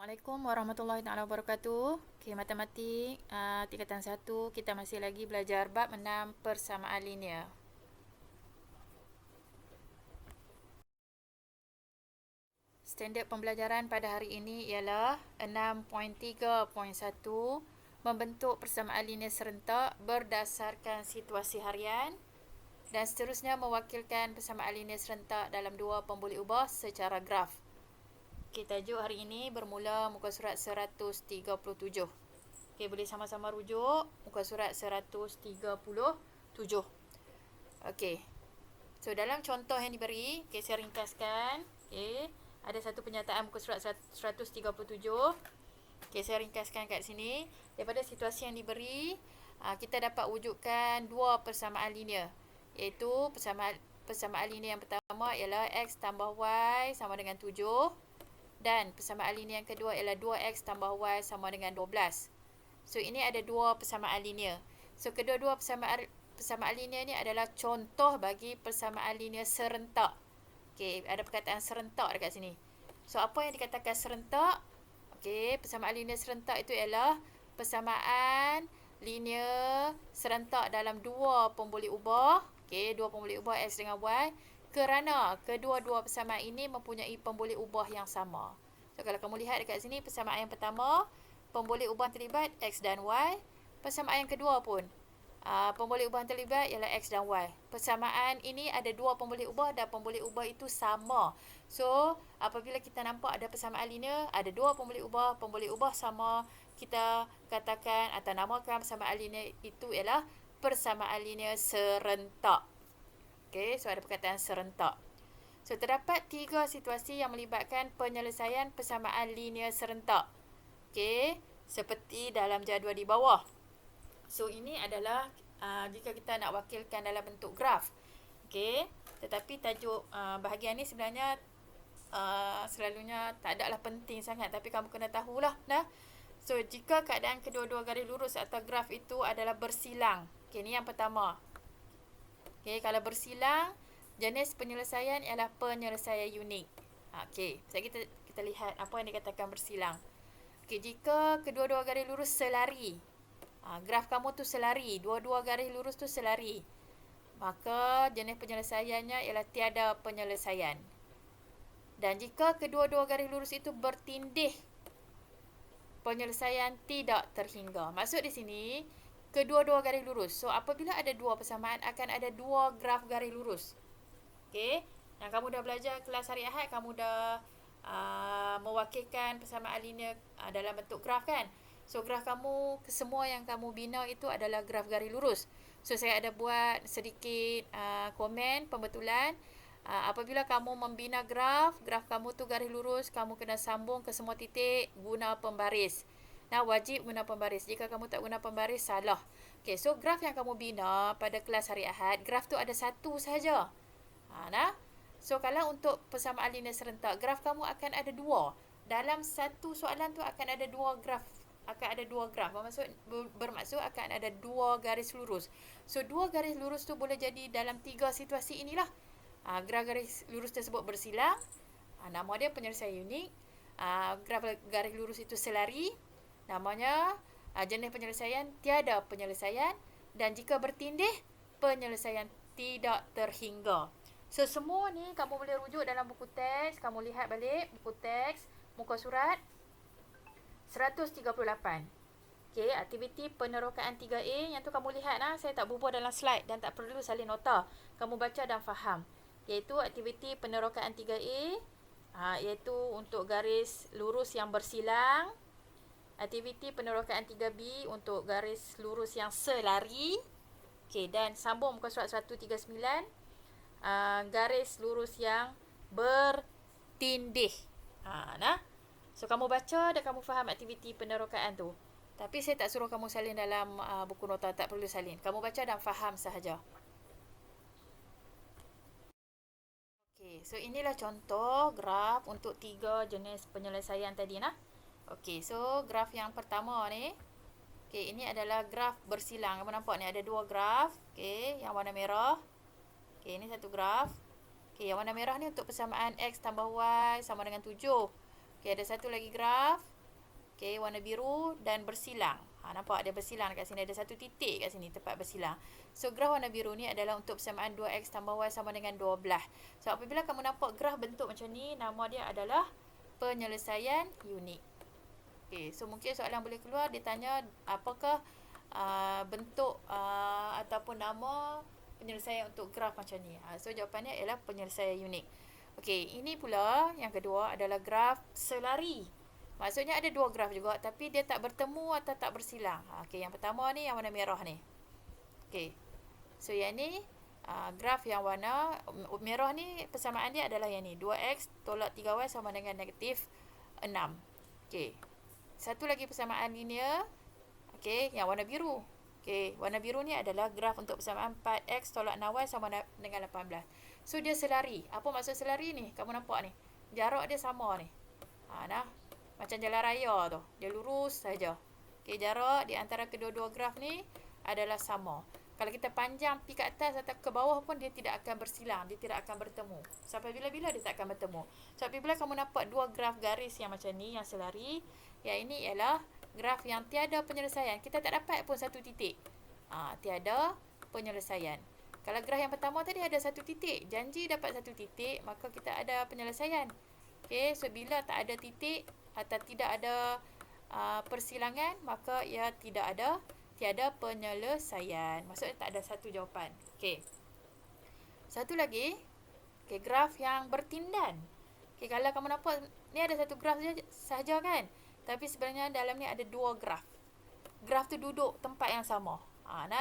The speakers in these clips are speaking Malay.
Assalamualaikum warahmatullahi taala wabarakatuh. Okey, matematik tingkatan 1 kita masih lagi belajar bab 6 persamaan linear. Standard pembelajaran pada hari ini ialah 6.3.1 membentuk persamaan linear serentak berdasarkan situasi harian dan seterusnya mewakilkan persamaan linear serentak dalam dua pemboleh ubah secara graf. Okey, tajuk hari ini bermula muka surat 137. Okey, boleh sama-sama rujuk muka surat 137. Okey. So, dalam contoh yang diberi, okey, saya ringkaskan. Okey, ada satu pernyataan muka surat 137. Okey, saya ringkaskan kat sini. Daripada situasi yang diberi, kita dapat wujudkan dua persamaan linear. Iaitu persamaan linear yang pertama ialah x tambah y sama dengan 7. Dan persamaan linear yang kedua ialah 2x tambah y sama dengan 12. So, ini ada dua persamaan linear. So, kedua-dua persamaan linear ni adalah contoh bagi persamaan linear serentak. Okey, ada perkataan serentak dekat sini. So, apa yang dikatakan serentak? Okey, persamaan linear serentak itu ialah persamaan linear serentak dalam dua pemboleh ubah. Okey, dua pemboleh ubah x dengan y. Kerana kedua-dua persamaan ini mempunyai pemboleh ubah yang sama. So, kalau kamu lihat dekat sini, persamaan yang pertama, pemboleh ubah terlibat x dan y. Persamaan yang kedua pun, pemboleh ubah terlibat ialah x dan y. Persamaan ini ada dua pemboleh ubah dan pemboleh ubah itu sama. So, apabila kita nampak ada persamaan linear, ada dua pemboleh ubah sama, kita katakan atau namakan persamaan linear itu ialah persamaan linear serentak. Okey, so ada perkataan serentak. So, terdapat tiga situasi yang melibatkan penyelesaian persamaan linear serentak. Okey, seperti dalam jadual di bawah. So, ini adalah jika kita nak wakilkan dalam bentuk graf. Okey, tetapi tajuk bahagian ni sebenarnya selalunya tak adalah penting sangat, tapi kamu kena tahulah. So, jika keadaan kedua-dua garis lurus atau graf itu adalah bersilang. Okey, ni yang pertama. Okey, kalau bersilang, jenis penyelesaian ialah penyelesaian unik. Okey, kita lihat apa yang dikatakan bersilang. Okey, jika kedua-dua garis lurus selari, graf kamu tu selari, dua-dua garis lurus tu selari, maka jenis penyelesaiannya ialah tiada penyelesaian. Dan jika kedua-dua garis lurus itu bertindih, penyelesaian tidak terhingga. Maksud di sini, kedua-dua garis lurus. So, apabila ada dua persamaan, akan ada dua graf garis lurus. Okey, dan kamu dah belajar kelas hari Ahad, kamu dah mewakilkan persamaan linear dalam bentuk graf kan? So, graf kamu, semua yang kamu bina itu adalah graf garis lurus. So, saya ada buat sedikit komen, pembetulan. Apabila kamu membina graf kamu tu garis lurus, kamu kena sambung ke semua titik guna pembaris. Wajib guna pembaris. Jika kamu tak guna pembaris, salah. Okey, so graf yang kamu bina pada kelas hari Ahad, graf tu ada satu sahaja. So, kalau untuk persamaan linear serentak, graf kamu akan ada dua. Dalam satu soalan tu akan ada dua graf. Bermaksud akan ada dua garis lurus. So, dua garis lurus tu boleh jadi dalam tiga situasi inilah. Graf garis lurus tersebut bersilang. Nama dia penyelesaian unik. Graf garis lurus itu selari. Namanya jenis penyelesaian tiada penyelesaian. Dan jika bertindih, penyelesaian tidak terhingga. So, semua ni kamu boleh rujuk dalam buku teks. Kamu lihat balik buku teks, muka surat 138. Okey, aktiviti penerokaan 3A. Yang tu kamu lihat saya tak bubuh dalam slide dan tak perlu salin nota. Kamu baca dan faham. Iaitu aktiviti penerokaan 3A. Iaitu untuk garis lurus yang bersilang. Aktiviti penerokaan 3B untuk garis lurus yang selari. Okey, dan sambung muka surat 139. Garis lurus yang bertindih. So, kamu baca dan kamu faham aktiviti penerokaan tu. Tapi saya tak suruh kamu salin dalam buku nota, tak perlu salin. Kamu baca dan faham sahaja. Okey, so inilah contoh graf untuk tiga jenis penyelesaian tadi Okey, so graf yang pertama ni. Okey, ini adalah graf bersilang. Kamu nampak ni ada dua graf. Okey, yang warna merah. Okey, ini satu graf. Okey, yang warna merah ni untuk persamaan x tambah y sama dengan 7. Okey, ada satu lagi graf. Okey, warna biru dan bersilang. Nampak dia bersilang dekat sini. Ada satu titik kat sini tempat bersilang. So, graf warna biru ni adalah untuk persamaan 2x tambah y sama dengan 12. So, apabila kamu nampak graf bentuk macam ni, nama dia adalah penyelesaian unik. Okey, so mungkin soalan boleh keluar, dia tanya apakah bentuk ataupun nama penyelesaian untuk graf macam ni. So, jawapannya ialah penyelesaian unik. Okey, ini pula yang kedua adalah graf selari. Maksudnya ada dua graf juga tapi dia tak bertemu atau tak bersilang. Okey, yang pertama ni yang warna merah ni. Okey. So yang ni graf yang warna merah ni persamaan dia adalah yang ni. 2x tolak 3y sama dengan negatif 6. Okey. Satu lagi persamaan linear. Okey, yang warna biru. Okey, warna biru ni adalah graf untuk persamaan 4x tolak 6y sama dengan 18. So dia selari. Apa maksud selari ni? Kamu nampak ni. Jarak dia sama ni. Nah. Macam jalan raya tu. Dia lurus saja. Okey, jarak di antara kedua-dua graf ni adalah sama. Kalau kita panjang pi ke atas atau ke bawah pun dia tidak akan bersilang. Dia tidak akan bertemu. Sampai bila-bila dia tak akan bertemu. So, apabila kamu nampak dua graf garis yang macam ni, yang selari, yang ini ialah graf yang tiada penyelesaian. Kita tak dapat pun satu titik. Tiada penyelesaian. Kalau graf yang pertama tadi ada satu titik. Janji dapat satu titik, maka kita ada penyelesaian. Okey, so bila tak ada titik atau tidak ada persilangan, maka ia tiada penyelesaian. Maksudnya tak ada satu jawapan. Okey. Satu lagi, okey, graf yang bertindan. Okey, kalau kamu nampak ni ada satu graf sahaja kan? Tapi sebenarnya dalam ni ada dua graf. Graf tu duduk tempat yang sama.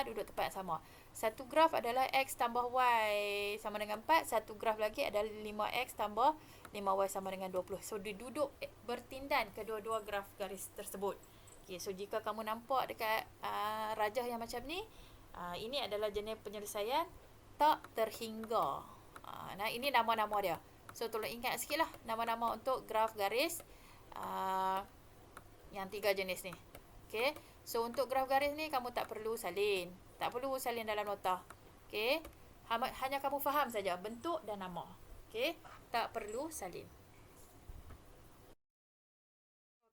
Duduk tempat yang sama. Satu graf adalah x tambah y sama dengan 4. Satu graf lagi adalah 5x tambah 5y sama dengan 20. So, dia duduk bertindan kedua-dua graf garis tersebut. Okay, so jika kamu nampak dekat rajah yang macam ni, ini adalah jenis penyelesaian tak terhingga. Ini nama-nama dia. So, tolong ingat sikit lah nama-nama untuk graf garis yang tiga jenis ni. Okay. So, untuk graf garis ni, kamu tak perlu salin. Tak perlu salin dalam nota. Okay. Hanya kamu faham saja bentuk dan nama. Okay. Tak perlu salin.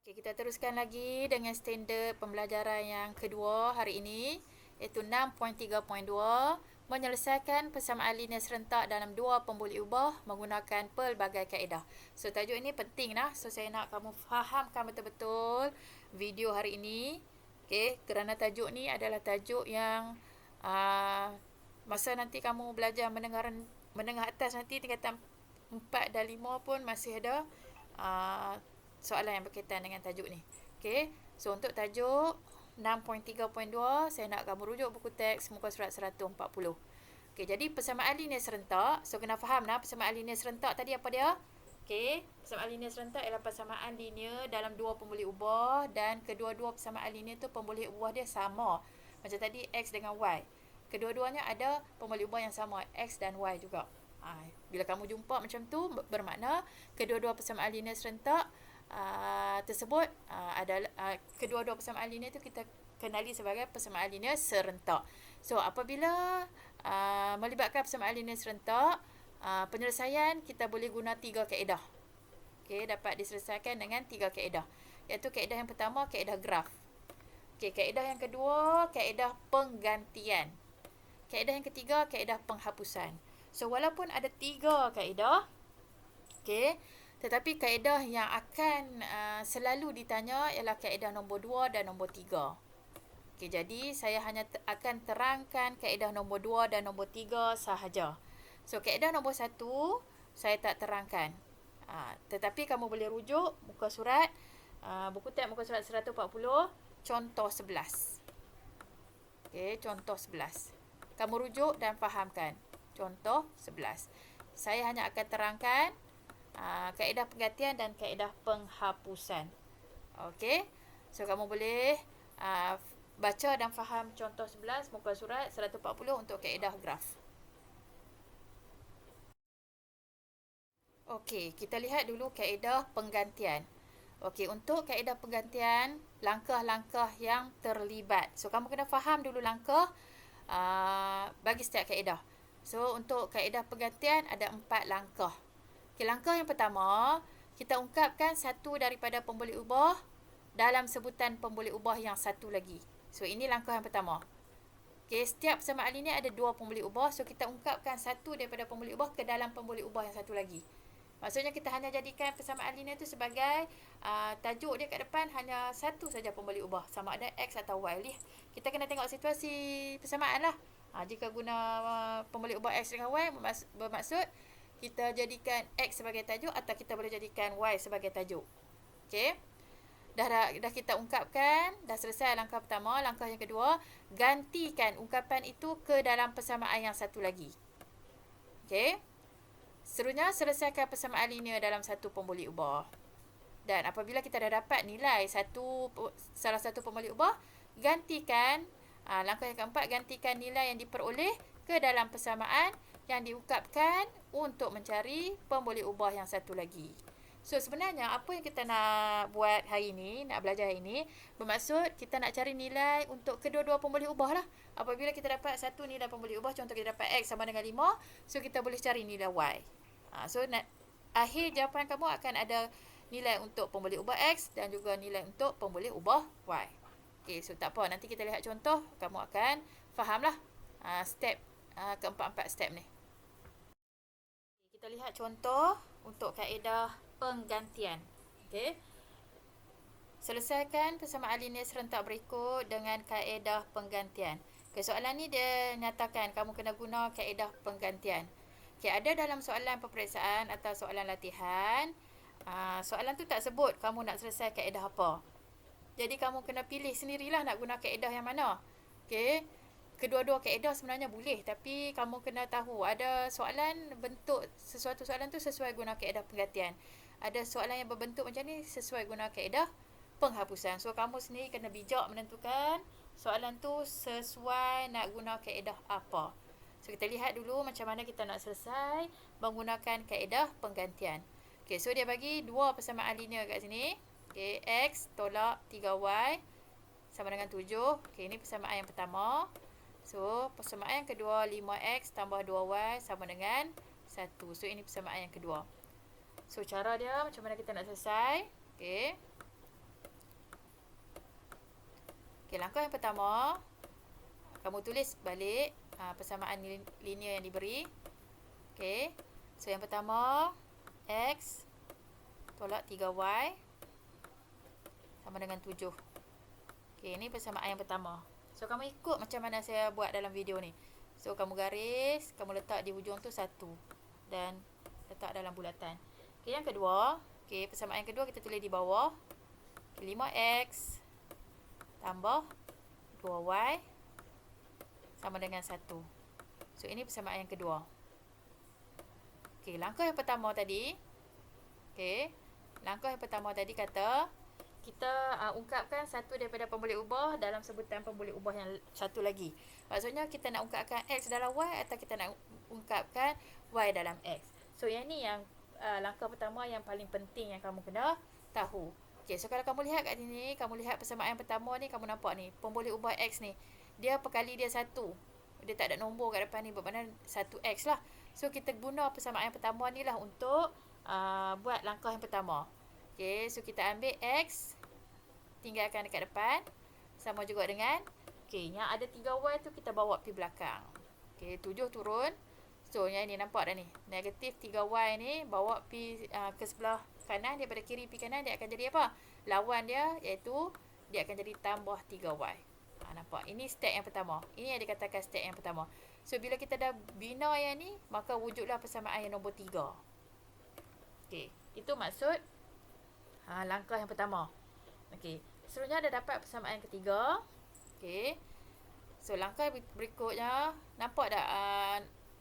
Okay, kita teruskan lagi dengan standard pembelajaran yang kedua hari ini. Iaitu 6.3.2. Menyelesaikan persamaan linear serentak dalam dua pembuli ubah menggunakan pelbagai kaedah. So, tajuk ini penting lah. So, saya nak kamu fahamkan betul-betul video hari ini. Okay, kerana tajuk ni adalah tajuk yang masa nanti kamu belajar menengah atas nanti tingkatan 4 dan 5 pun masih ada soalan yang berkaitan dengan tajuk ni. Okay, so untuk tajuk 6.3.2 saya nak kamu rujuk buku teks muka surat 140. Okay, jadi persamaan linear serentak. So, kena faham lah persamaan linear serentak tadi apa dia? Okay, persamaan linear serentak ialah persamaan linear dalam dua pembuli ubah dan kedua-dua persamaan linear tu pembuli ubah dia sama. Macam tadi x dengan y. Kedua-duanya ada pembuli ubah yang sama, x dan y juga. Bila kamu jumpa macam tu, bermakna kedua-dua persamaan linear serentak tersebut adalah kedua-dua persamaan linear tu kita kenali sebagai persamaan linear serentak. So, apabila melibatkan persamaan linear serentak, penyelesaian kita boleh guna 3 kaedah. Okey, dapat diselesaikan dengan 3 kaedah. Iaitu kaedah yang pertama, kaedah graf. Okey, kaedah yang kedua, kaedah penggantian. Kaedah yang ketiga, kaedah penghapusan. So, walaupun ada 3 kaedah, okey, tetapi kaedah yang akan selalu ditanya ialah kaedah nombor 2 dan nombor 3. Okey, jadi saya hanya akan terangkan kaedah nombor 2 dan nombor 3 sahaja. So, kaedah nombor 1 saya tak terangkan. Tetapi kamu boleh rujuk muka surat, buku teks muka surat 140, contoh 11. Okey, contoh 11. Kamu rujuk dan fahamkan. Contoh 11. Saya hanya akan terangkan kaedah penggantian dan kaedah penghapusan. Okey, so kamu boleh baca dan faham contoh 11 muka surat 140 untuk kaedah graf. Okey, kita lihat dulu kaedah penggantian. Okey, untuk kaedah penggantian, langkah-langkah yang terlibat. So, kamu kena faham dulu langkah bagi setiap kaedah. So, untuk kaedah penggantian ada 4 langkah. Okey, langkah yang pertama, kita ungkapkan satu daripada pemboleh ubah dalam sebutan pemboleh ubah yang satu lagi. So, ini langkah yang pertama. Okay, setiap persamaan linear ada dua pemboleh ubah. So, kita ungkapkan satu daripada pemboleh ubah ke dalam pemboleh ubah yang satu lagi. Maksudnya kita hanya jadikan persamaan linear itu sebagai tajuk dia kat depan hanya satu saja pemboleh ubah. Sama ada X atau Y. Kita kena tengok situasi persamaan lah. Jika guna pemboleh ubah X dengan Y bermaksud kita jadikan X sebagai tajuk atau kita boleh jadikan Y sebagai tajuk. Okay. Dah kita ungkapkan, dah selesai langkah pertama. Langkah yang kedua, gantikan ungkapan itu ke dalam persamaan yang satu lagi. Okey. Seterusnya, selesaikan persamaan linear dalam satu pemboleh ubah. Dan apabila kita dah dapat nilai salah satu pemboleh ubah, gantikan, langkah yang keempat, gantikan nilai yang diperoleh ke dalam persamaan yang diungkapkan untuk mencari pemboleh ubah yang satu lagi. So, sebenarnya apa yang kita nak buat hari ini, nak belajar hari ini, bermaksud kita nak cari nilai untuk kedua-dua pemboleh ubah lah. Apabila kita dapat satu nilai pemboleh ubah, contoh kita dapat X sama dengan 5, so kita boleh cari nilai Y. So, akhir jawapan kamu akan ada nilai untuk pemboleh ubah X dan juga nilai untuk pemboleh ubah Y. Okay, so tak apa, nanti kita lihat contoh, kamu akan fahamlah step keempat-empat step ni. Kita lihat contoh untuk kaedah penggantian. Okey. Selesaikan persamaan linear serentak berikut dengan kaedah penggantian. Okay, soalan ni dia nyatakan kamu kena guna kaedah penggantian. Okay, ada dalam soalan peperiksaan atau soalan latihan, soalan tu tak sebut kamu nak selesai kaedah apa. Jadi kamu kena pilih sendirilah nak guna kaedah yang mana. Okay. Kedua-dua kaedah sebenarnya boleh, tapi kamu kena tahu ada soalan bentuk sesuatu soalan tu sesuai guna kaedah penggantian. Ada soalan yang berbentuk macam ni sesuai guna kaedah penghapusan. So, kamu sendiri kena bijak menentukan soalan tu sesuai nak guna kaedah apa. So, kita lihat dulu macam mana kita nak selesai menggunakan kaedah penggantian. Okay, so dia bagi dua persamaan linear kat sini. Okay, X tolak 3Y sama dengan 7. Okay, ini persamaan yang pertama. So, persamaan yang kedua, 5X tambah 2Y sama dengan 1. So, ini persamaan yang kedua. So, cara dia macam mana kita nak selesai. Okay. Okay, langkah yang pertama, kamu tulis balik persamaan linear yang diberi. Okay. So, yang pertama, X tolak 3Y sama dengan 7. Okay, ini persamaan yang pertama. So, kamu ikut macam mana saya buat dalam video ni. So, kamu garis, kamu letak di hujung tu 1 dan letak dalam bulatan. Okay, yang kedua, okay, persamaan yang kedua kita tulis di bawah. Okay, 5X tambah 2Y sama dengan 1. So, ini persamaan yang kedua. Okay, langkah yang pertama tadi, okay, langkah yang pertama tadi kata kita ungkapkan satu daripada pemboleh ubah dalam sebutan pemboleh ubah yang satu lagi. Maksudnya kita nak ungkapkan X dalam Y atau kita nak ungkapkan Y dalam X. So, yang ni yang langkah pertama yang paling penting yang kamu kena tahu. Okay, so kalau kamu lihat kat sini, kamu lihat persamaan yang pertama ni, kamu nampak ni, pemboleh ubah X ni, dia perkali dia 1. Dia tak ada nombor kat depan ni, bermakna 1X lah. So, kita guna persamaan yang pertama ni lah untuk buat langkah yang pertama. Okay, so kita ambil X, tinggalkan dekat depan, sama juga dengan, okay, yang ada 3Y tu kita bawa pergi belakang. Okay, 7 turun. So, yang ni nampak dah ni, negatif 3Y ni bawa pergi ke sebelah kanan, daripada kiri pergi kanan, dia akan jadi apa? Lawan dia, iaitu dia akan jadi tambah 3Y. Nampak? Ini step yang pertama. Ini yang dikatakan step yang pertama. So, bila kita dah bina yang ni, maka wujudlah persamaan yang nombor 3. Okay, itu maksud langkah yang pertama. Okey, seterusnya dah dapat persamaan yang ketiga. Okey. So, langkah berikutnya, nampak tak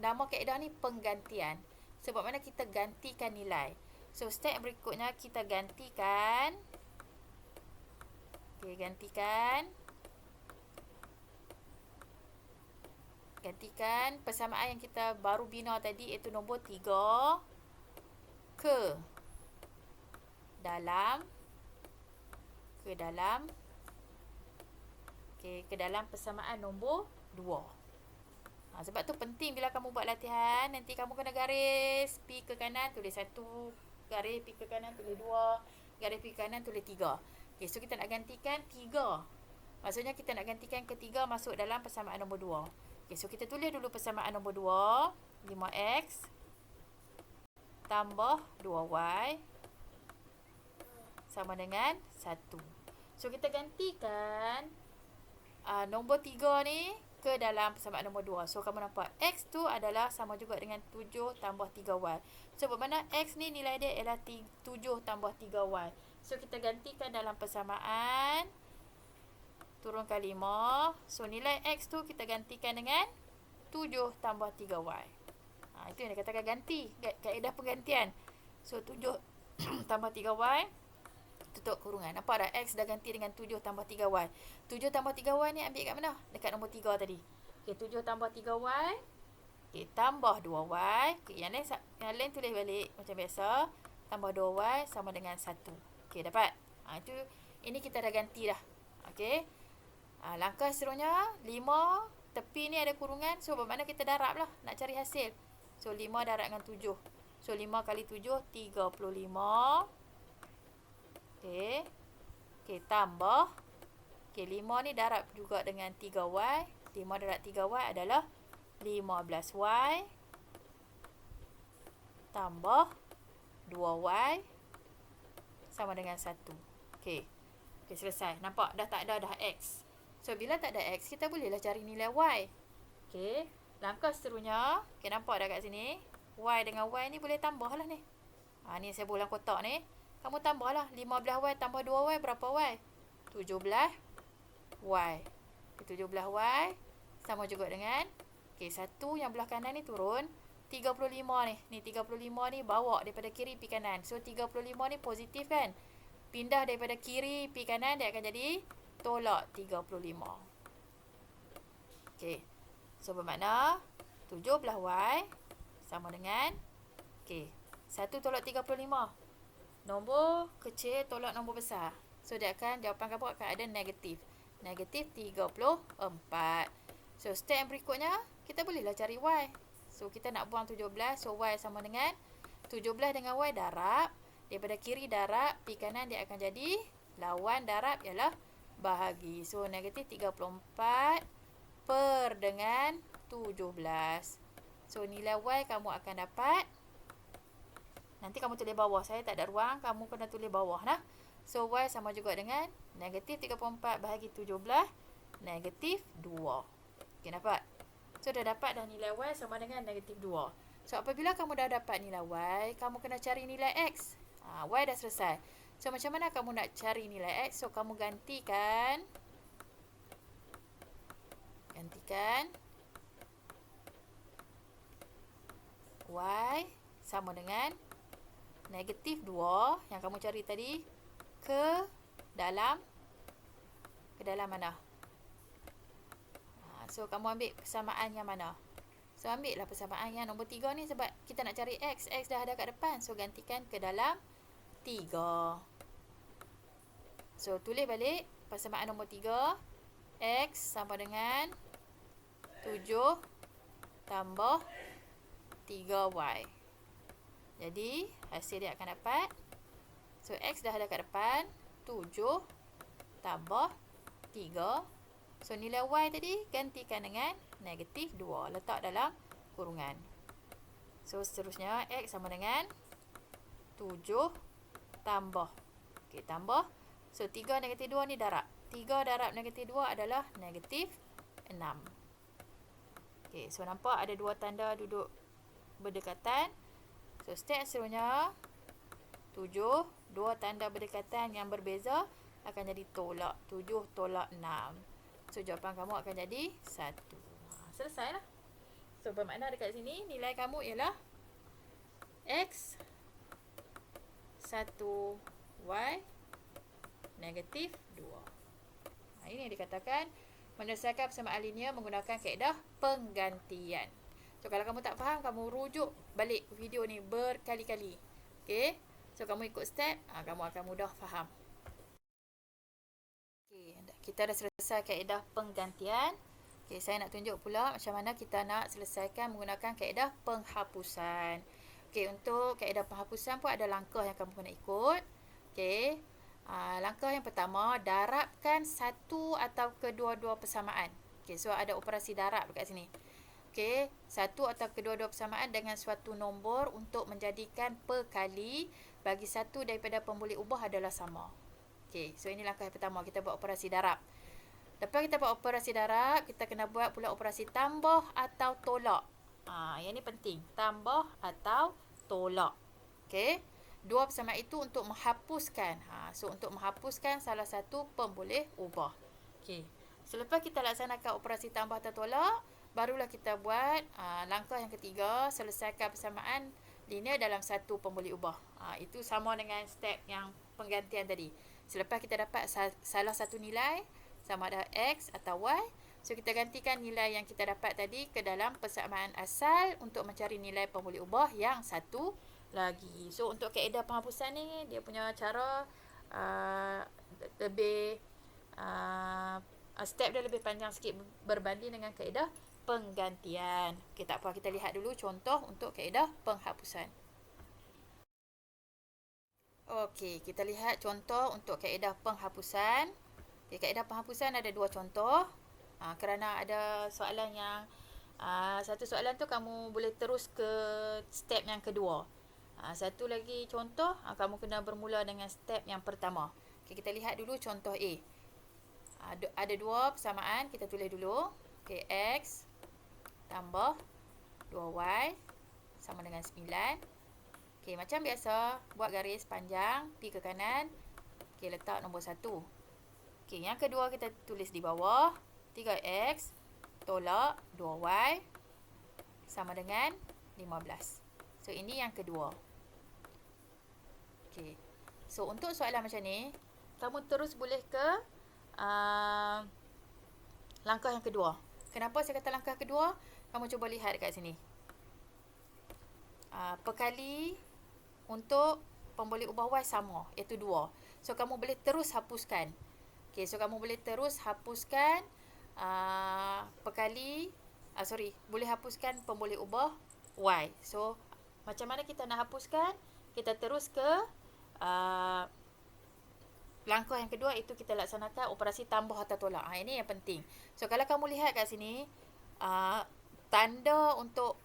nama kaedah ni penggantian. Sebab mana kita gantikan nilai. So, step berikutnya kita gantikan. Okey, gantikan persamaan yang kita baru bina tadi, iaitu nombor 3 ke dalam persamaan nombor 2. Sebab tu penting bila kamu buat latihan, nanti kamu kena garis pi ke kanan, tulis 1, garis pergi ke kanan tulis 2, garis pergi ke kanan tulis 3. Okay, so kita nak gantikan 3. Maksudnya kita nak gantikan ketiga masuk dalam persamaan nombor 2. Okay, so kita tulis dulu persamaan nombor 2. 5x tambah 2y sama dengan 1. So kita gantikan nombor 3 ni ke dalam persamaan nombor 2. So kamu nampak x tu adalah sama juga dengan 7 tambah 3y. So bermakna x ni nilai dia ialah 7 tambah 3y. So kita gantikan dalam persamaan, turunkan 5. So nilai x tu kita gantikan dengan 7 tambah 3y. Itu yang dikatakan ganti, kaedah penggantian. So 7 tambah 3y, tutup kurungan. Nampak dah? X dah ganti dengan 7 tambah 3y. 7 tambah 3y ni ambil kat mana? Dekat nombor 3 tadi. Okay, 7 tambah 3y. Okay, tambah 2y. Okay, yang lain tulis balik macam biasa. Tambah 2y sama dengan 1. Okay, dapat? Ini kita dah ganti dah. Okay. Langkah seterusnya, 5. Tepi ni ada kurungan. So, bermakna kita darab lah. Nak cari hasil. So, 5 darab dengan 7. So, 5 kali 7, 35. Okay. Okay, tambah. Okay, 5 ni darab juga dengan 3y. 5 darab 3y adalah 15y. Tambah 2y sama dengan 1. Okay. Okay, selesai. Nampak? Dah tak ada dah x. So, bila tak ada x, kita bolehlah cari nilai y. Okay. Langkah seterusnya. Okay, nampak dah kat sini. Y dengan y ni boleh tambah lah ni. Ni saya buat dalam kotak ni. Kamu tambah lah. 15y tambah 2y berapa y? 17y. 17y sama juga dengan, okay, 1 yang belah kanan ni turun. 35 ni. Ni 35 ni bawa daripada kiri pergi kanan. So, 35 ni positif kan? Pindah daripada kiri pergi kanan, dia akan jadi tolak 35. Okay. So, bermakna 17y sama dengan, okay, 1 tolak 35. Nombor kecil tolak nombor besar. So, dia akan, jawapan kamu akan ada negatif. Negatif 34. So, step yang berikutnya, kita bolehlah cari y. So, kita nak buang 17. So, y sama dengan 17 dengan y darab. Daripada kiri darab, pergi kanan dia akan jadi lawan darab ialah bahagi. So, negatif 34 per dengan 17. So, nilai y kamu akan dapat, nanti kamu tulis bawah. Saya tak ada ruang, kamu kena tulis bawah nah. So, y sama juga dengan negatif 34 bahagi 17, negatif 2. Okay, dapat? So, dah dapat dah nilai y sama dengan negatif 2. So, apabila kamu dah dapat nilai y, kamu kena cari nilai x. Y dah selesai. So, macam mana kamu nak cari nilai x? So, kamu gantikan y sama dengan negatif 2 yang kamu cari tadi ke dalam mana? So, kamu ambil persamaan yang mana? So, ambil lah persamaan yang nombor 3 ni sebab kita nak cari x. X dah ada kat depan. So, gantikan ke dalam 3. So, tulis balik persamaan nombor 3. X sama dengan 7 tambah 3y. Jadi, hasil dia akan dapat. So, x dah ada kat depan. 7 tambah 3. So, nilai y tadi gantikan dengan negatif 2. Letak dalam kurungan. So, seterusnya x sama dengan 7 tambah. Okay, tambah. So, 3 negatif 2 ni darab. 3 darab negatif 2 adalah negatif 6. Okay, so nampak ada dua tanda duduk berdekatan. So, step seterusnya 7, dua tanda berdekatan yang berbeza akan jadi tolak. 7 tolak 6. So, jawapan kamu akan jadi 1. Selesai lah. So, bermakna dekat sini nilai kamu ialah x 1, y negatif 2. Ini yang dikatakan menyelesaikan persamaan linear menggunakan kaedah penggantian. So, kalau kamu tak faham, kamu rujuk balik video ni berkali-kali. Okay. So, kamu ikut step, kamu akan mudah faham. Okay, kita dah selesai kaedah penggantian. Okay, saya nak tunjuk pula macam mana kita nak selesaikan menggunakan kaedah penghapusan. Okey, untuk kaedah penghapusan pun ada langkah yang kamu kena ikut. Okey. Langkah yang pertama, darabkan satu atau kedua-dua persamaan. Okey, so ada operasi darab dekat sini. Okey, satu atau kedua-dua persamaan dengan suatu nombor untuk menjadikan perkali bagi satu daripada pembuli ubah adalah sama. Okey, so ini langkah yang pertama, kita buat operasi darab. Lepas kita buat operasi darab, kita kena buat pula operasi tambah atau tolak. Yang ni penting, tambah atau tolak. Okey. Dua persamaan itu untuk menghapuskan. So untuk menghapuskan salah satu pemboleh ubah. Okey. Selepas kita laksanakan operasi tambah atau tolak, barulah kita buat langkah yang ketiga, selesaikan persamaan linear dalam satu pemboleh ubah. Itu sama dengan step yang penggantian tadi. Selepas kita dapat salah satu nilai, sama ada X atau Y, so kita gantikan nilai yang kita dapat tadi ke dalam persamaan asal untuk mencari nilai pemboleh ubah yang satu lagi. So untuk kaedah penghapusan ni, dia punya cara lebih step dia lebih panjang sikit berbanding dengan kaedah penggantian. Okay, tak apa, kita lihat dulu contoh untuk kaedah penghapusan. Okey, kita lihat contoh untuk kaedah penghapusan. Okay, kaedah penghapusan ada dua contoh. Kerana ada soalan yang satu soalan tu kamu boleh terus ke step yang kedua. Satu lagi contoh, kamu kena bermula dengan step yang pertama. Okay, kita lihat dulu contoh A. Ada dua persamaan, kita tulis dulu. Okay, X tambah 2Y sama dengan 9. Okay, macam biasa, buat garis panjang, pergi ke kanan. Okay, letak nombor 1. Okay, yang kedua kita tulis di bawah. 3X tolak 2Y sama dengan 15. So, ini yang kedua. Okay. So, untuk soalan macam ni, kamu terus boleh ke langkah yang kedua. Kenapa saya kata langkah kedua? Kamu cuba lihat dekat sini. Perkali untuk pemboleh ubah Y sama, iaitu 2. So, kamu boleh terus hapuskan. Okay, so kamu boleh terus hapuskan boleh hapuskan pemboleh ubah Y. So, macam mana kita nak hapuskan? Kita terus ke langkah yang kedua, itu kita laksanakan operasi tambah atau tolak. Ini yang penting. So, kalau kamu lihat kat sini, tanda untuk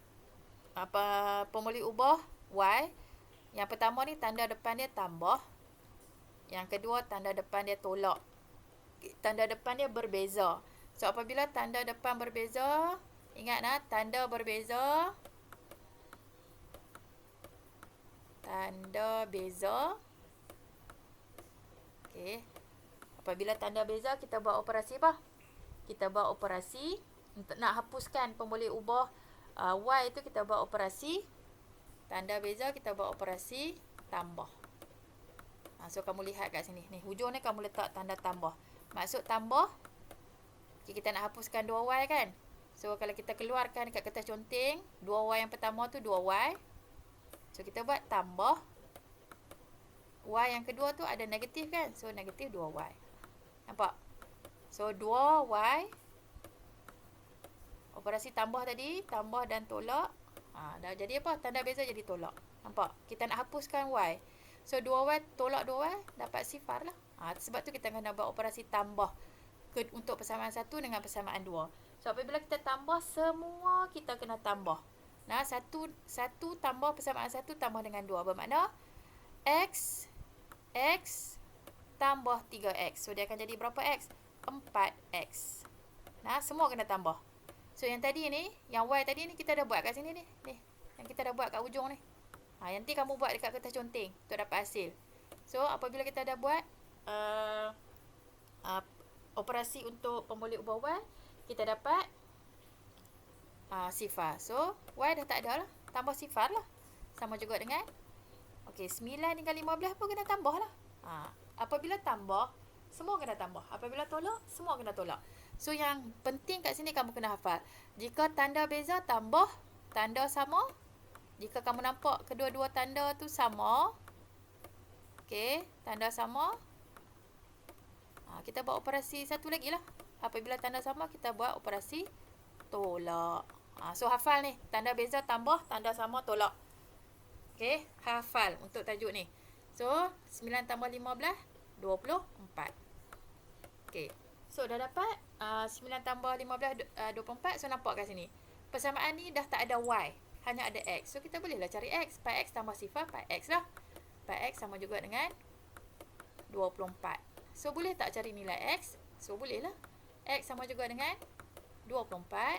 pemboleh ubah Y, yang pertama ni tanda depan dia tambah. Yang kedua, tanda depan dia tolak. Tanda depan dia berbeza. So, apabila tanda depan berbeza, ingat tanda berbeza. Tanda beza. Okey. Apabila tanda beza, kita buat operasi apa? Kita buat operasi untuk nak hapuskan pemboleh ubah Y itu, kita buat operasi tanda beza, kita buat operasi tambah. So, kamu lihat kat sini. Ni, hujung ni kamu letak tanda tambah. Maksud tambah, okay, kita nak hapuskan 2Y kan? So, kalau kita keluarkan dekat kertas conteng, 2Y yang pertama tu 2Y. So, kita buat tambah. Y yang kedua tu ada negatif kan? So, negatif 2Y. Nampak? So, 2Y. Operasi tambah tadi, tambah dan tolak. Dah jadi apa? Tanda beza jadi tolak. Nampak? Kita nak hapuskan Y. So, 2Y tolak 2Y, dapat sifar lah. Sebab tu kita kena buat operasi tambah untuk persamaan 1 dengan persamaan 2. So, apabila kita tambah, semua kita kena tambah. Nah, 1 tambah persamaan 1 tambah dengan 2. Bermakna, X tambah 3X. So, dia akan jadi berapa X? 4X. Nah, semua kena tambah. So, yang tadi ni, yang Y tadi ni, kita dah buat kat sini ni. Ni, yang kita dah buat kat hujung ni. Nanti kamu buat dekat kertas conteng untuk dapat hasil. So, apabila kita dah buat operasi untuk pemboleh ubah Y, kita dapat sifar. So, Y dah tak ada lah. Tambah sifar lah. Sama juga dengan, okey, 9 dengan 15 pun kena tambah lah. Apabila tambah, semua kena tambah. Apabila tolak, semua kena tolak. So, yang penting kat sini kamu kena hafal. Jika tanda beza, tambah. Tanda sama. Jika kamu nampak kedua-dua tanda tu sama, okey, tanda sama, kita buat operasi satu lagi lah. Apabila tanda sama, kita buat operasi tolak. So, hafal ni. Tanda beza, tambah. Tanda sama, tolak. Okay, hafal untuk tajuk ni. So, 9 tambah 15, 24. Okay. So, dah dapat 9 tambah 15, 24. So, nampak kat sini. Persamaan ni dah tak ada Y. Hanya ada X. So, kita bolehlah cari X. Pi X tambah sifar, Pi X lah. Pi X sama juga dengan 24. So, boleh tak cari nilai X? So, bolehlah. X sama juga dengan 24.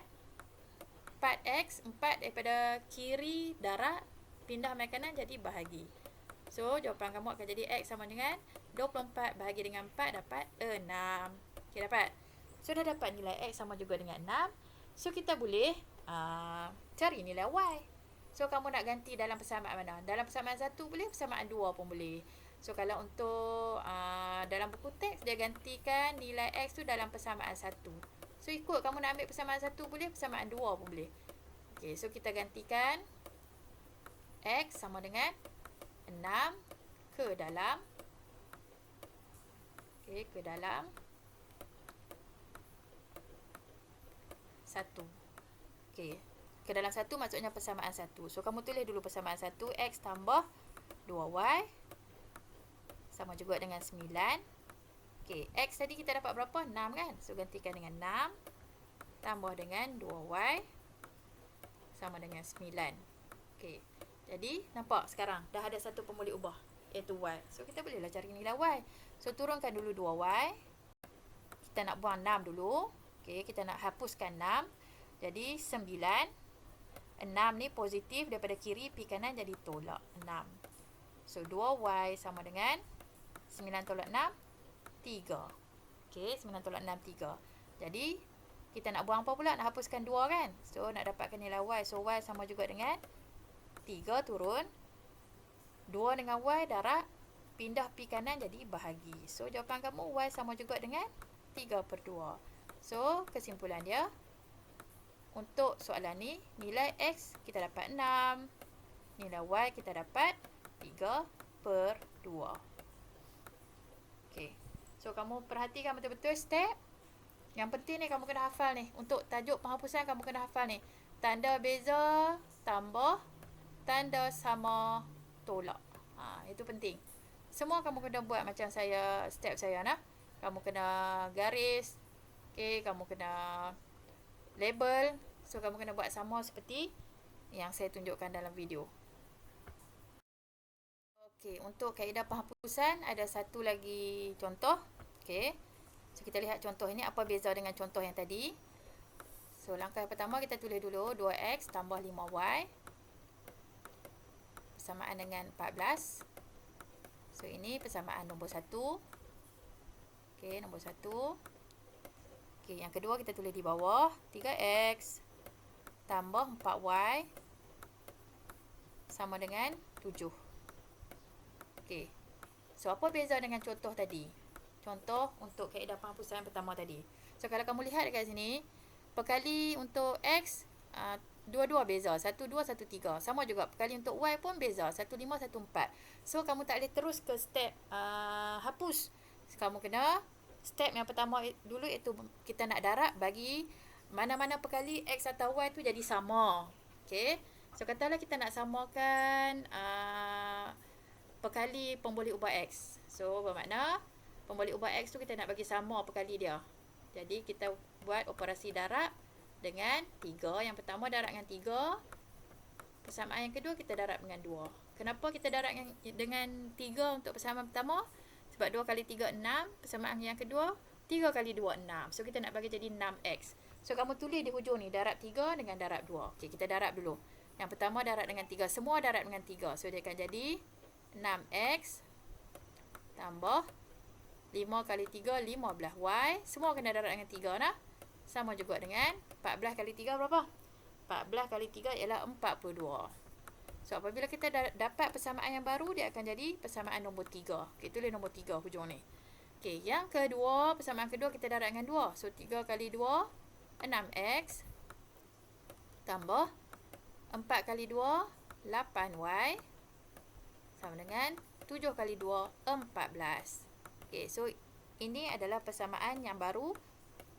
4X, 4 daripada kiri darab, pindah mai kanan jadi bahagi. So, jawapan kamu akan jadi X sama dengan 24 bahagi dengan 4 dapat 6. Okay, dapat. So, dah dapat nilai X sama juga dengan 6. So, kita boleh cari nilai Y. So, kamu nak ganti dalam persamaan mana? Dalam persamaan 1 boleh, persamaan 2 pun boleh. So, kalau untuk dalam buku teks, dia gantikan nilai X tu dalam persamaan 1. So, ikut kamu nak ambil persamaan 1 boleh, persamaan 2 pun boleh. Okay, so kita gantikan X sama dengan 6 ke dalam ke dalam 1. Okay, ke dalam 1 maksudnya persamaan 1. So, kamu tulis dulu persamaan 1. X tambah 2Y sama juga dengan 9. Okay, X tadi kita dapat berapa? 6 kan? So, gantikan dengan 6 tambah dengan 2Y sama dengan 9. Okay, jadi nampak sekarang dah ada satu pemboleh ubah, iaitu Y. So, kita bolehlah cari nilai Y. So, turunkan dulu 2Y. Kita nak buang 6 dulu. Okay, kita nak hapuskan 6. Jadi, 9. 6 ni positif daripada kiri pergi kanan jadi tolak 6. So, 2Y sama dengan 9 tolak 6, 3. Okay, 9 tolak 6, 3. Jadi, kita nak buang apa pula? Nak hapuskan 2 kan? So, nak dapatkan nilai Y. So, Y sama juga dengan 3 turun. 2 dengan Y darab. Pindah pi kanan jadi bahagi. So, jawapan kamu Y sama juga dengan 3/2. So, kesimpulan dia. Untuk soalan ni, nilai X kita dapat 6. Nilai Y kita dapat 3/2. Okay. So, kamu perhatikan betul-betul step. Yang penting ni kamu kena hafal ni. Untuk tajuk penghapusan kamu kena hafal ni. Tanda beza, tambah, tanda sama, tolak. Itu penting. Semua kamu kena buat macam saya, step saya nah. Kamu kena garis. Okay, kamu kena label. So, kamu kena buat sama seperti yang saya tunjukkan dalam video. Okay, untuk kaedah penghapusan ada satu lagi contoh. Okay. So, kita lihat contoh ini apa beza dengan contoh yang tadi. So, langkah pertama kita tulis dulu 2X tambah 5Y persamaan dengan 14. So, ini persamaan nombor 1. Okey, nombor 1. Okey, yang kedua kita tulis di bawah 3X tambah 4Y sama dengan 7. Okey. So, apa beza dengan contoh tadi? Contoh untuk kaedah penghapusan yang pertama tadi. So, kalau kamu lihat dekat sini, perkali untuk X, dua-dua beza. 1, 2, 1, 3. Sama juga. Perkali untuk Y pun beza. 1, 5, 1, 4. So, kamu tak boleh terus ke step hapus. Kamu kena step yang pertama dulu, iaitu kita nak darab bagi mana-mana perkali X atau Y tu jadi sama. Okay. So, katalah kita nak samakan perkali pemboleh ubah X. So, bermakna pemboleh ubah X tu kita nak bagi sama perkali dia. Jadi, kita buat operasi darab dengan 3. Yang pertama darab dengan 3. Persamaan yang kedua kita darab dengan 2. Kenapa kita darab dengan 3 untuk persamaan pertama? Sebab 2 kali 3, 6. Persamaan yang kedua, 3 kali 2, 6. So, kita nak bagi jadi 6X. So, kamu tulis di hujung ni, darab 3 dengan darab 2. Okey, kita darab dulu. Yang pertama darab dengan 3. Semua darab dengan 3. So, dia akan jadi 6X tambah 5 kali 3, 15Y. Semua kena darab dengan 3 nah. Sama juga dengan 14 kali 3 berapa? 14 kali 3 ialah 42. So, apabila kita dapat persamaan yang baru, dia akan jadi persamaan nombor 3. Okay, tulis nombor 3 hujung ni. Okay, yang kedua, persamaan kedua kita darab dengan 2. So, 3 kali 2, 6X tambah 4 kali 2, 8Y sama dengan 7 kali 2, 14. Okay, so ini adalah persamaan yang baru,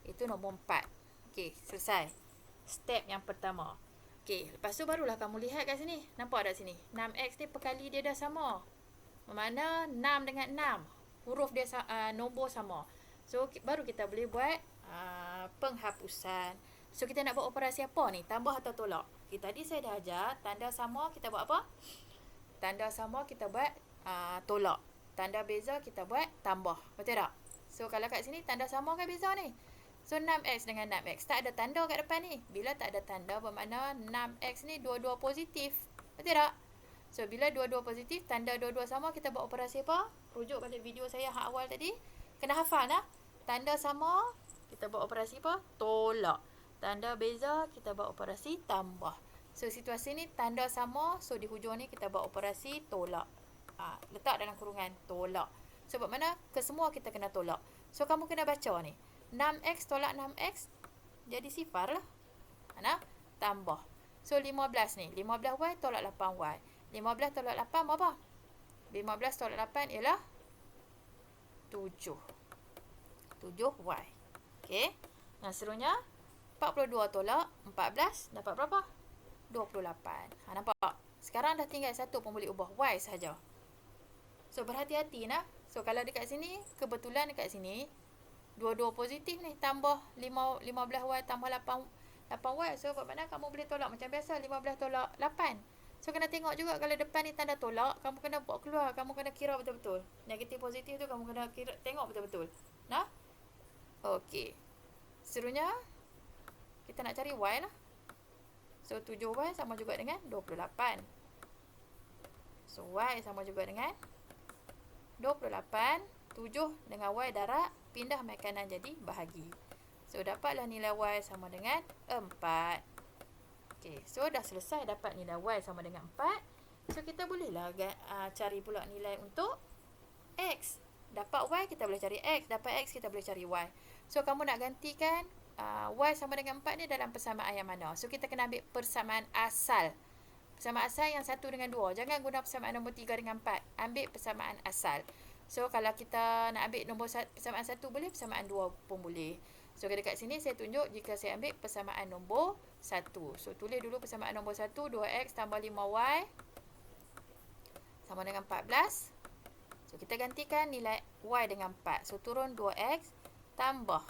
itu nombor 4. Okay, selesai. Step yang pertama. Okey, lepas tu barulah kamu lihat kat sini. Nampak tak sini? 6x ni perkali dia dah sama. Bermakna 6 dengan 6. Huruf dia nombor sama. So, baru kita boleh buat penghapusan. So, kita nak buat operasi apa ni? Tambah atau tolak? Okay, tadi saya dah ajar. Tanda sama kita buat apa? Tanda sama kita buat tolak. Tanda beza kita buat tambah. Betul tak? So, kalau kat sini tanda sama kan beza ni? So, 6x dengan 6x. Tak ada tanda kat depan ni. Bila tak ada tanda, bermakna 6x ni dua-dua positif. Betul tak? So, bila dua-dua positif, tanda dua-dua sama, kita buat operasi apa? Rujuk balik video saya hak awal tadi. Kena hafal lah. Tanda sama, kita buat operasi apa? Tolak. Tanda beza, kita buat operasi tambah. So, situasi ni tanda sama. So, di hujung ni kita buat operasi tolak. Letak dalam kurungan tolak. Sebab mana? Kesemua kita kena tolak. So, kamu kena baca ni. 6x tolak 6x jadi sifar lah. Mana? Tambah. So 15 ni. 15y tolak 8y. 15 tolak 8 berapa? 15 tolak 8 ialah 7. 7y. Okey. Yang seterusnya 42 tolak 14 dapat berapa? 28. Nampak? Sekarang dah tinggal satu pun boleh ubah y sahaja. So berhati-hati nah. So kalau dekat sini, kebetulan dekat sini dua-dua positif ni, tambah 15y tambah 8y. So bermakna kamu boleh tolak macam biasa, 15 tolak 8. So kena tengok juga kalau depan ni tanda tolak, kamu kena buat keluar, kamu kena kira betul-betul. Negatif positif tu kamu kena kira, tengok betul-betul. Nah? Okey. Seterusnya kita nak cari y lah. So 7y sama juga dengan 28. So y sama juga dengan 28. 7 dengan y darab, pindah mai kanan jadi bahagi. So, dapatlah nilai y sama dengan 4. Okey, so dah selesai dapat nilai y sama dengan 4. So, kita bolehlah cari pula nilai untuk x. Dapat y, kita boleh cari x. Dapat x, kita boleh cari y. So, kamu nak gantikan y sama dengan 4 ni dalam persamaan yang mana? So, kita kena ambil persamaan asal. Persamaan asal yang 1 dengan 2. Jangan guna persamaan nombor 3 dengan 4. Ambil persamaan asal. So, kalau kita nak ambil nombor persamaan 1 boleh, persamaan 2 pun boleh. So, dekat sini saya tunjuk jika saya ambil persamaan nombor 1. So, tulis dulu persamaan nombor 1. 2x tambah 5y sama dengan 14. So, kita gantikan nilai y dengan 4. So, turun 2x tambah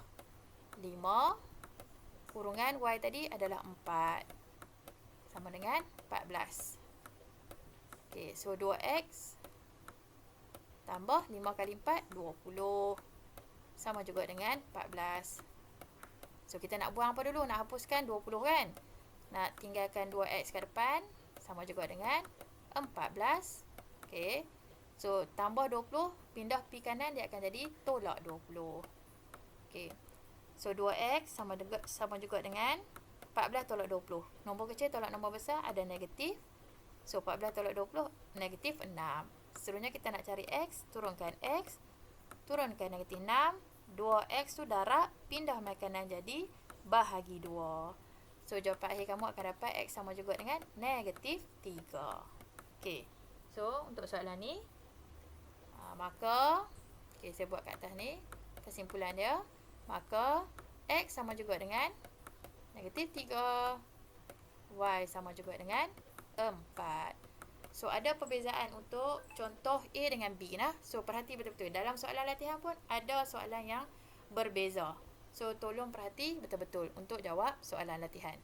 5. Kurungan y tadi adalah 4. Sama dengan 14. Okey, so 2x tambah 5 kali 4, 20. Sama juga dengan 14. So, kita nak buang apa dulu? Nak hapuskan 20 kan? Nak tinggalkan 2x ke depan. Sama juga dengan 14. Okey. So, tambah 20, pindah pi kanan, dia akan jadi tolak 20. Okey. So, 2x sama juga dengan 14 tolak 20. Nombor kecil tolak nombor besar ada negatif. So, 14 tolak 20, negatif 6. Seterusnya kita nak cari x, turunkan x, turunkan negatif 6, 2x tu darab, pindah mai kanan jadi bahagi 2. So, jawapan akhir kamu akan dapat x sama juga dengan negatif 3. Okey, so untuk soalan ni, maka, okey, saya buat kat atas ni, kesimpulan dia, maka x sama juga dengan negatif 3, y sama juga dengan 4. So, ada perbezaan untuk contoh A dengan B nah. So, perhati betul-betul. Dalam soalan latihan pun ada soalan yang berbeza. So, tolong perhati betul-betul untuk jawab soalan latihan.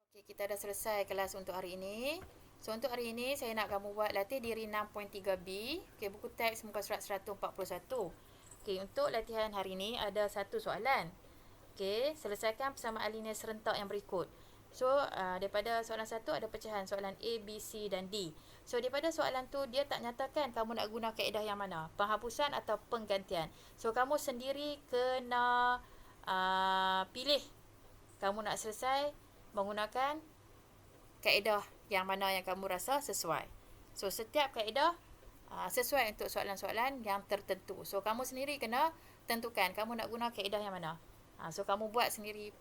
Okey, kita dah selesai kelas untuk hari ini. So, untuk hari ini saya nak kamu buat latih diri 6.3B. Okey, buku teks muka surat 141. Okey, untuk latihan hari ini ada satu soalan. Okey, selesaikan persamaan linear serentak yang berikut. So, daripada soalan 1 ada pecahan soalan A, B, C dan D. So, daripada soalan tu dia tak nyatakan kamu nak guna kaedah yang mana, penghapusan atau penggantian. So, kamu sendiri kena pilih kamu nak selesai menggunakan kaedah yang mana yang kamu rasa sesuai. So, setiap kaedah sesuai untuk soalan-soalan yang tertentu. So, kamu sendiri kena tentukan kamu nak guna kaedah yang mana. So, kamu buat sendiri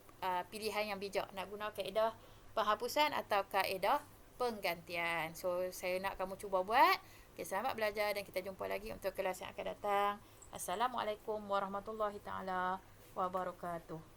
pilihan yang bijak, nak guna kaedah penghapusan atau kaedah penggantian. So, saya nak kamu cuba buat. Okay, selamat belajar dan kita jumpa lagi untuk kelas yang akan datang. Assalamualaikum warahmatullahi taala wabarakatuh.